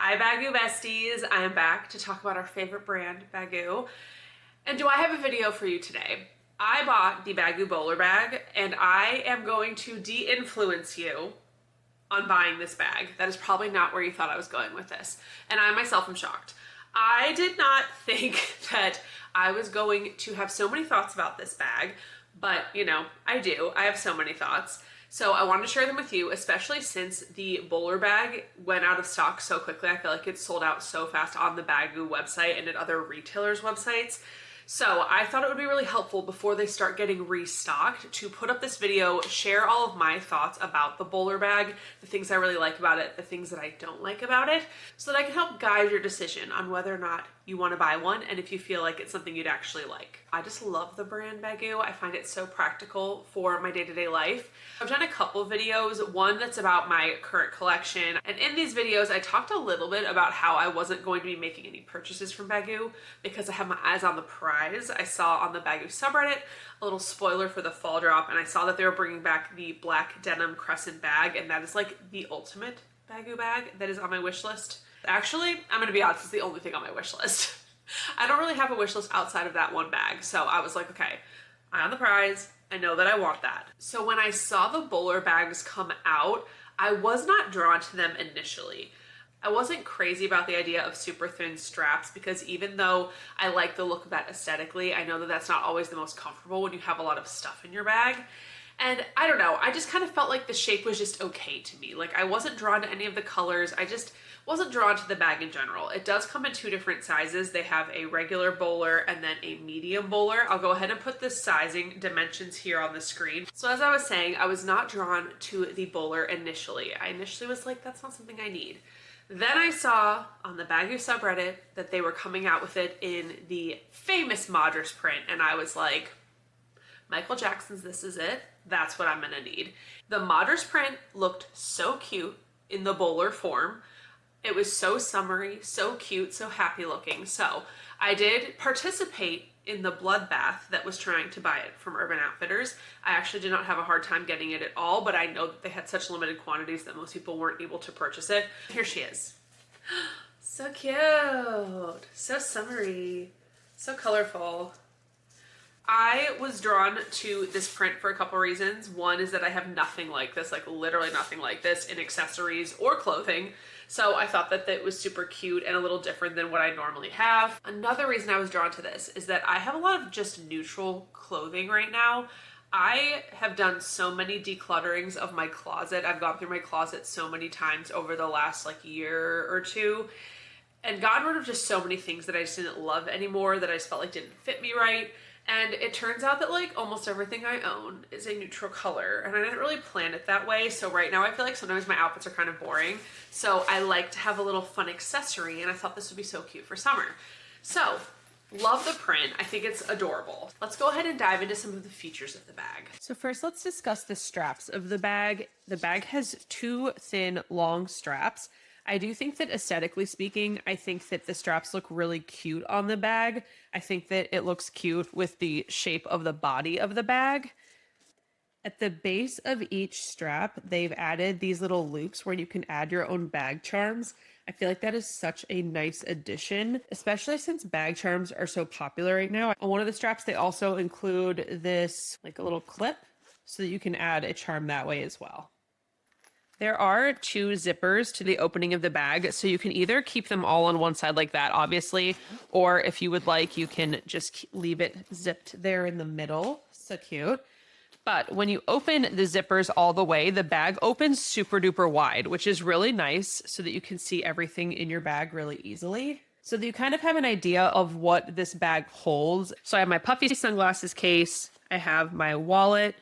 Hi BAGGU besties, I am back to talk about our favorite brand, BAGGU. And do I have a video for you today? I bought the BAGGU bowler bag and I am going to de-influence you on buying this bag. That is probably not where you thought I was going with this. And I myself am shocked. I did not think that I was going to have so many thoughts about this bag, but you know, I do. I have so many thoughts. So I wanted to share them with you, especially since the bowler bag went out of stock so quickly. I feel like it sold out so fast on the BAGGU website and at other retailers' websites. So I thought it would be really helpful before they start getting restocked to put up this video, share all of my thoughts about the bowler bag, the things I really like about it, the things that I don't like about it, so that I can help guide your decision on whether or not you want to buy one and if you feel like it's something you'd actually like. I just love the brand BAGGU. I find it so practical for my day-to-day life. I've done a couple videos, one that's about my current collection, and in these videos I talked a little bit about how I wasn't going to be making any purchases from BAGGU because I have my eyes on the prize. I saw on the BAGGU subreddit a little spoiler for the fall drop, and I saw that they were bringing back the black denim crescent bag, and that is like the ultimate BAGGU bag that is on my wish list. Actually, I'm gonna be honest, it's the only thing on my wish list. I don't really have a wish list outside of that one bag, so I was like, okay, eye on the prize, I know that I want that. So when I saw the bowler bags come out, I was not drawn to them initially. I wasn't crazy about the idea of super thin straps because even though I like the look of that aesthetically, I know that that's not always the most comfortable when you have a lot of stuff in your bag. And I don't know, I just kind of felt like the shape was just okay to me. Like I wasn't drawn to any of the colors. I just wasn't drawn to the bag in general. It does come in two different sizes. They have a regular bowler and then a medium bowler. I'll go ahead and put the sizing dimensions here on the screen. So as I was saying, I was not drawn to the bowler initially. I initially was like, that's not something I need. Then I saw on the BAGGU subreddit that they were coming out with it in the famous Madras print, and I was like, Michael Jackson's This Is It, that's what I'm gonna need. The Madras print looked so cute in the bowler form. It was so summery, so cute, so happy looking. So I did participate in the bloodbath that was trying to buy it from Urban Outfitters. I actually did not have a hard time getting it at all, but I know that they had such limited quantities that most people weren't able to purchase it. Here she is. So cute, so summery, so colorful. I was drawn to this print for a couple reasons. One is that I have nothing like this, like literally nothing like this in accessories or clothing. So I thought that it was super cute and a little different than what I normally have. Another reason I was drawn to this is that I have a lot of just neutral clothing right now. I have done so many declutterings of my closet. I've gone through my closet so many times over the last like year or two and gotten rid of just so many things that I just didn't love anymore, that I just felt like didn't fit me right. And it turns out that like almost everything I own is a neutral color, and I didn't really plan it that way. So right now I feel like sometimes my outfits are kind of boring. So I like to have a little fun accessory, and I thought this would be so cute for summer. So love the print. I think it's adorable. Let's go ahead and dive into some of the features of the bag. So first let's discuss the straps of the bag. The bag has two thin, long straps. I do think that aesthetically speaking, I think that the straps look really cute on the bag. I think that it looks cute with the shape of the body of the bag. At the base of each strap, they've added these little loops where you can add your own bag charms. I feel like that is such a nice addition, especially since bag charms are so popular right now. On one of the straps, they also include this like a little clip so that you can add a charm that way as well. There are two zippers to the opening of the bag, so you can either keep them all on one side like that, obviously, or if you would like, you can just leave it zipped there in the middle. So cute. But when you open the zippers all the way, the bag opens super duper wide, which is really nice so that you can see everything in your bag really easily. So that you kind of have an idea of what this bag holds. So I have my puffy sunglasses case, I have my wallet,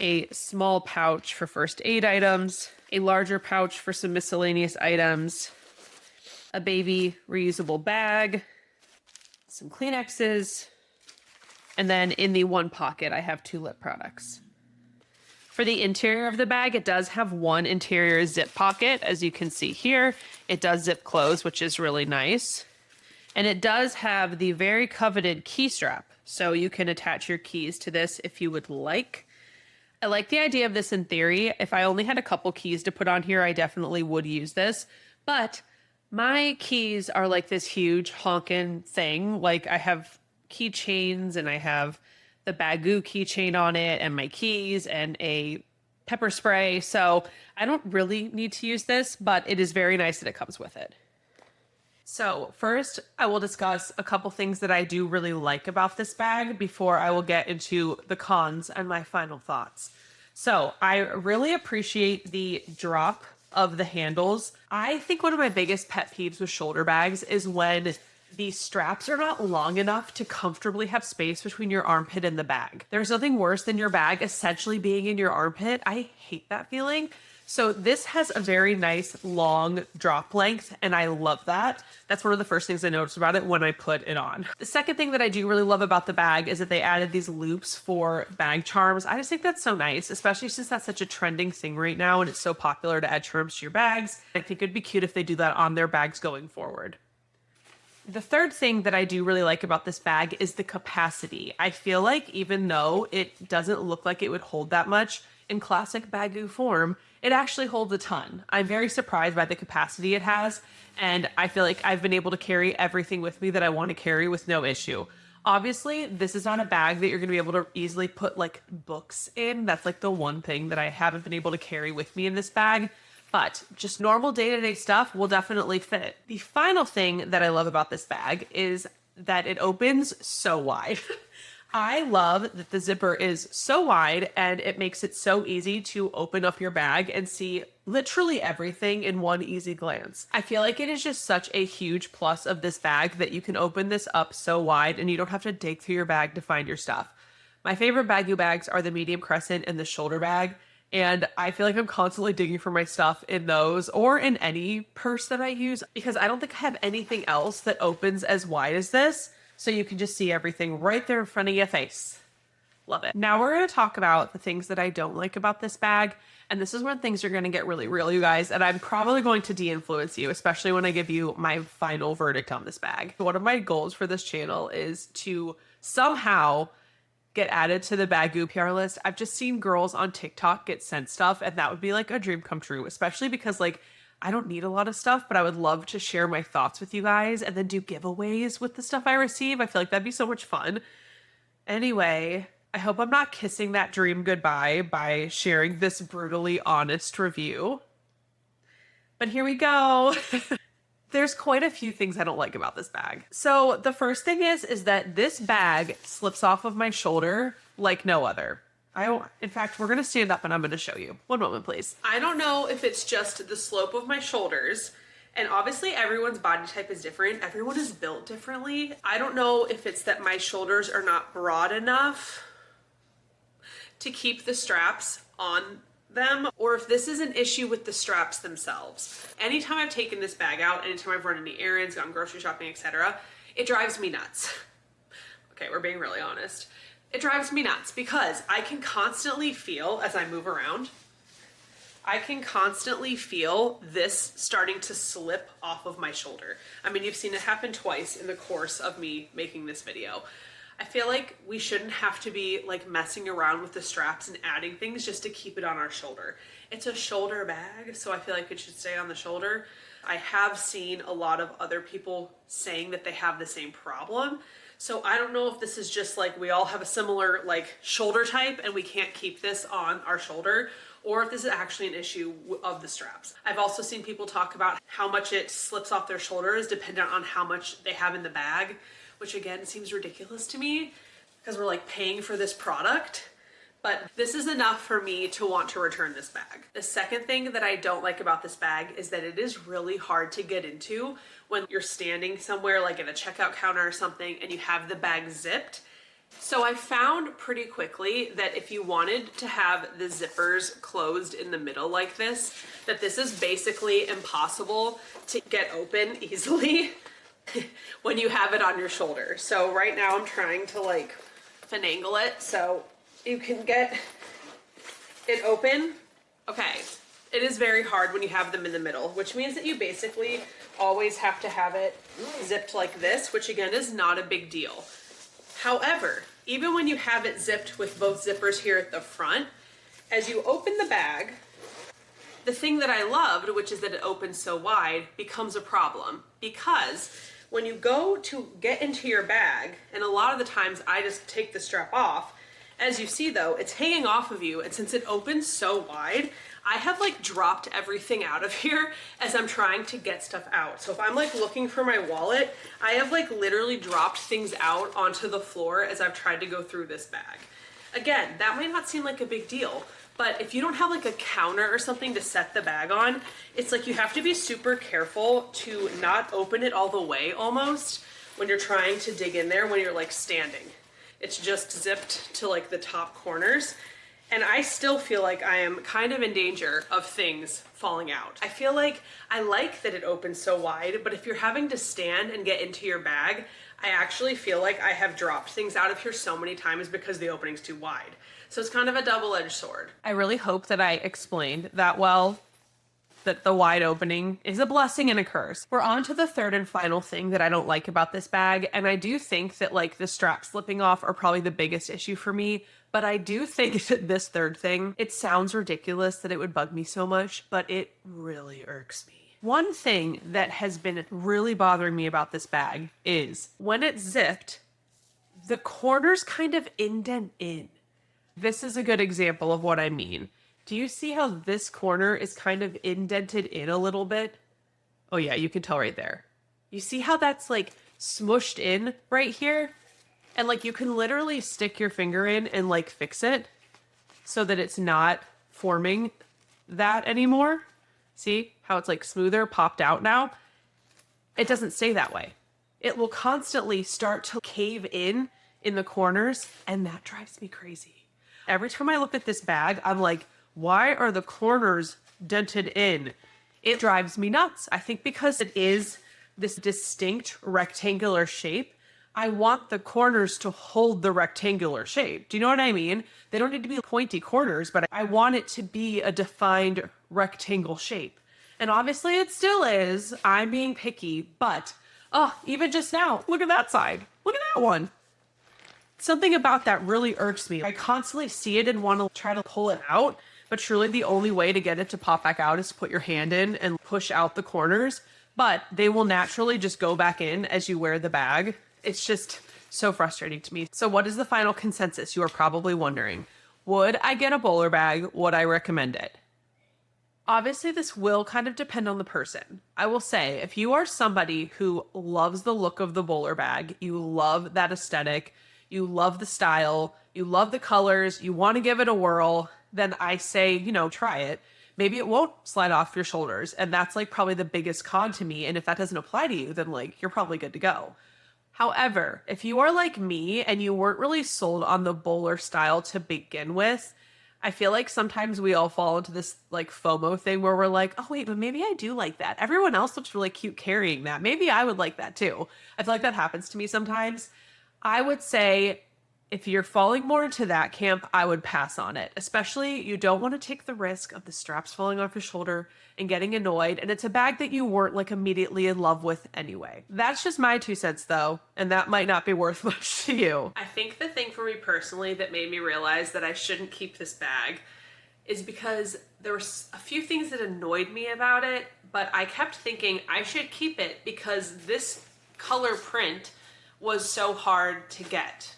a small pouch for first aid items, a larger pouch for some miscellaneous items, a baby reusable bag, some Kleenexes, and then in the one pocket, I have two lip products. For the interior of the bag, it does have one interior zip pocket. As you can see here, it does zip close, which is really nice. And it does have the very coveted key strap, so you can attach your keys to this if you would like. I like the idea of this in theory. If I only had a couple keys to put on here, I definitely would use this. But My keys are like this huge honkin' thing. Like I have keychains and I have the BAGGU keychain on it and my keys and a pepper spray. So I don't really need to use this, but it is very nice that it comes with it. So first, I will discuss a couple things that I do really like about this bag before I will get into the cons and my final thoughts. So I really appreciate the drop of the handles. I think one of my biggest pet peeves with shoulder bags is when the straps are not long enough to comfortably have space between your armpit and the bag. There's nothing worse than your bag essentially being in your armpit. I hate that feeling. So this has a very nice long drop length and I love that. That's one of the first things I noticed about it when I put it on. The second thing that I do really love about the bag is that they added these loops for bag charms. I just think that's so nice, especially since that's such a trending thing right now and it's so popular to add charms to your bags. I think it'd be cute if they do that on their bags going forward. The third thing that I do really like about this bag is the capacity. I feel like even though it doesn't look like it would hold that much, in classic BAGGU form, it actually holds a ton. I'm very surprised by the capacity it has, and I feel like I've been able to carry everything with me that I want to carry with no issue. Obviously, this is not a bag that you're going to be able to easily put like books in. That's like the one thing that I haven't been able to carry with me in this bag. But just normal day-to-day stuff will definitely fit. The final thing that I love about this bag is that it opens so wide. I love that the zipper is so wide and it makes it so easy to open up your bag and see literally everything in one easy glance. I feel like it is just such a huge plus of this bag that you can open this up so wide and you don't have to dig through your bag to find your stuff. My favorite BAGGU bags are the medium crescent and the shoulder bag. And I feel like I'm constantly digging for my stuff in those or in any purse that I use because I don't think I have anything else that opens as wide as this. So you can just see everything right there in front of your face. Love it. Now we're going to talk about the things that I don't like about this bag. And this is when things are going to get really real, you guys. And I'm probably going to de-influence you, especially when I give you my final verdict on this bag. One of my goals for this channel is to somehow get added to the BAGGU PR list. I've just seen girls on TikTok get sent stuff, and that would be like a dream come true, especially because like I don't need a lot of stuff, but I would love to share my thoughts with you guys and then do giveaways with the stuff I receive. I feel like that'd be so much fun. Anyway, I hope I'm not kissing that dream goodbye by sharing this brutally honest review. But here we go. There's quite a few things I don't like about this bag. So the first thing is that this bag slips off of my shoulder like no other. In fact, we're gonna stand up and I'm gonna show you. One moment, please. I don't know if it's just the slope of my shoulders, and obviously everyone's body type is different. Everyone is built differently. I don't know if it's that my shoulders are not broad enough to keep the straps on them, or if this is an issue with the straps themselves. Anytime I've taken this bag out, anytime I've run any errands, gone grocery shopping, etc., it drives me nuts. Okay, we're being really honest. It drives me nuts because I can constantly feel, as I move around, I can constantly feel this starting to slip off of my shoulder. I mean, you've seen it happen twice in the course of me making this video. I feel like we shouldn't have to be like messing around with the straps and adding things just to keep it on our shoulder. It's a shoulder bag, so I feel like it should stay on the shoulder. I have seen a lot of other people saying that they have the same problem. So I don't know if this is just like we all have a similar like shoulder type and we can't keep this on our shoulder, or if this is actually an issue of the straps. I've also seen people talk about how much it slips off their shoulders depending on how much they have in the bag, which again seems ridiculous to me because we're like paying for this product. But this is enough for me to want to return this bag. The second thing that I don't like about this bag is that it is really hard to get into when you're standing somewhere like at a checkout counter or something and you have the bag zipped. So I found pretty quickly that if you wanted to have the zippers closed in the middle like this, that this is basically impossible to get open easily when you have it on your shoulder. So right now I'm trying to like finagle it so you can get it open. Okay, it is very hard when you have them in the middle, which means that you basically always have to have it zipped like this, which again is not a big deal. However, even when you have it zipped with both zippers here at the front, as you open the bag, the thing that I loved, which is that it opens so wide, becomes a problem because when you go to get into your bag, and a lot of the times I just take the strap off, as you see though, it's hanging off of you, and since it opens so wide, I have like dropped everything out of here as I'm trying to get stuff out. So if I'm like looking for my wallet, I have like literally dropped things out onto the floor as I've tried to go through this bag. Again, that might not seem like a big deal, but if you don't have like a counter or something to set the bag on, it's like you have to be super careful to not open it all the way almost when you're trying to dig in there when you're like standing. It's just zipped to like the top corners. And I still feel like I am kind of in danger of things falling out. I feel like I like that it opens so wide, but if you're having to stand and get into your bag, I actually feel like I have dropped things out of here so many times because the opening's too wide. So it's kind of a double-edged sword. I really hope that I explained that well, that the wide opening is a blessing and a curse. We're on to the third and final thing that I don't like about this bag, and I do think that like the straps slipping off are probably the biggest issue for me, but I do think that this third thing, it sounds ridiculous that it would bug me so much, but it really irks me. One thing that has been really bothering me about this bag is when it's zipped, the corners kind of indent in. This is a good example of what I mean. Do you see how this corner is kind of indented in a little bit? Oh yeah, you can tell right there. You see how that's like smushed in right here? And like you can literally stick your finger in and like fix it so that it's not forming that anymore. See how it's like smoother, popped out now? It doesn't stay that way. It will constantly start to cave in the corners, and that drives me crazy. Every time I look at this bag, I'm like, why are the corners dented in? It drives me nuts. I think because it is this distinct rectangular shape, I want the corners to hold the rectangular shape. Do you know what I mean? They don't need to be pointy corners, but I want it to be a defined rectangle shape. And obviously it still is. I'm being picky, but even just now, look at that side. Look at that one. Something about that really irks me. I constantly see it and want to try to pull it out, but truly the only way to get it to pop back out is to put your hand in and push out the corners, but they will naturally just go back in as you wear the bag. It's just so frustrating to me. So what is the final consensus? You are probably wondering. Would I get a bowler bag? Would I recommend it? Obviously, this will kind of depend on the person. I will say, if you are somebody who loves the look of the bowler bag, you love that aesthetic, you love the style, you love the colors, you want to give it a whirl, then I say, try it. Maybe it won't slide off your shoulders, and that's like probably the biggest con to me. And if that doesn't apply to you, then like you're probably good to go. However, if you are like me and you weren't really sold on the bowler style to begin with, I feel like sometimes we all fall into this like FOMO thing where we're like, oh wait, but maybe I do like that. Everyone else looks really cute carrying that. Maybe I would like that too. I feel like that happens to me sometimes. I would say if you're falling more into that camp, I would pass on it. Especially you don't want to take the risk of the straps falling off your shoulder and getting annoyed. And it's a bag that you weren't like immediately in love with anyway. That's just my 2 cents though. And that might not be worth much to you. I think the thing for me personally that made me realize that I shouldn't keep this bag is because there were a few things that annoyed me about it, but I kept thinking I should keep it because this color print was so hard to get.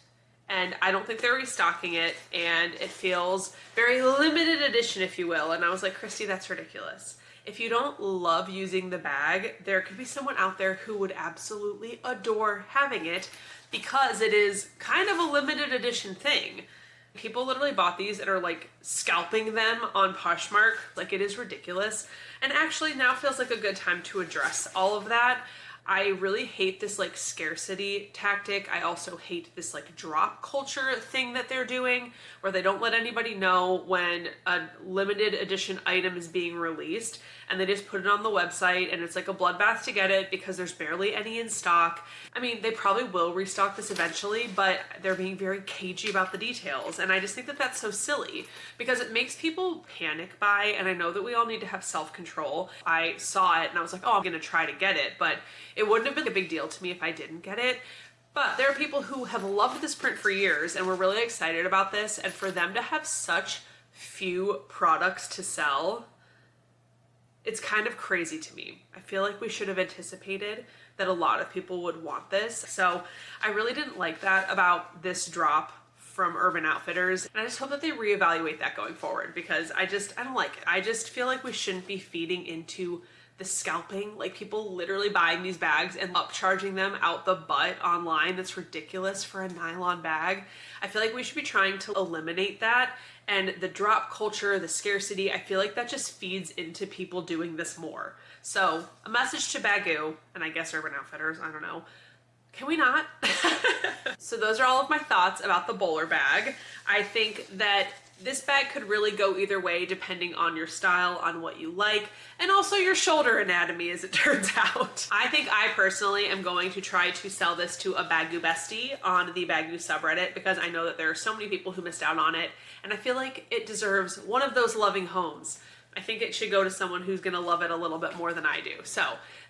And I don't think they're restocking it, and it feels very limited edition, if you will. And I was like, Christy, that's ridiculous. If you don't love using the bag, there could be someone out there who would absolutely adore having it because it is kind of a limited edition thing. People literally bought these and are like scalping them on Poshmark. Like, it is ridiculous. And actually now feels like a good time to address all of that. I really hate this like scarcity tactic. I also hate this like drop culture thing that they're doing where they don't let anybody know when a limited edition item is being released and they just put it on the website and it's like a bloodbath to get it because there's barely any in stock. I mean, they probably will restock this eventually, but they're being very cagey about the details. And I just think that that's so silly because it makes people panic buy. And I know that we all need to have self-control. I saw it and I was like, oh, I'm gonna try to get it, but it wouldn't have been a big deal to me if I didn't get it. But there are people who have loved this print for years and were really excited about this. And for them to have such few products to sell, It's kind of crazy to me. I feel like we should have anticipated that a lot of people would want this. So I really didn't like that about this drop from Urban Outfitters. And I just hope that they reevaluate that going forward, because I don't like it. I just feel like we shouldn't be feeding into the scalping, like people literally buying these bags and upcharging them out the butt online. That's ridiculous for a nylon bag. I feel like we should be trying to eliminate that. And the drop culture, the scarcity, I feel like that just feeds into people doing this more. So a message to BAGGU, and I guess Urban Outfitters, I don't know, can we not? So those are all of my thoughts about the bowler bag. I think that this bag could really go either way depending on your style, on what you like, and also your shoulder anatomy, as it turns out. I think I personally am going to try to sell this to a BAGGU bestie on the BAGGU subreddit, because I know that there are so many people who missed out on it, and I feel like it deserves one of those loving homes. I think it should go to someone who's gonna love it a little bit more than I do. So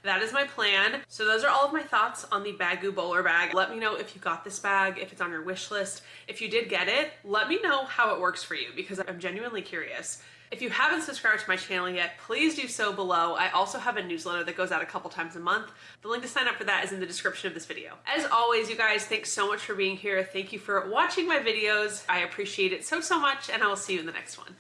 that is my plan. So those are all of my thoughts on the BAGGU bowler bag. Let me know if you got this bag, if it's on your wish list. If you did get it, let me know how it works for you, because I'm genuinely curious. If you haven't subscribed to my channel yet, please do so below. I also have a newsletter that goes out a couple times a month. The link to sign up for that is in the description of this video. As always, you guys, thanks so much for being here. Thank you for watching my videos. I appreciate it so much, and I will see you in the next one.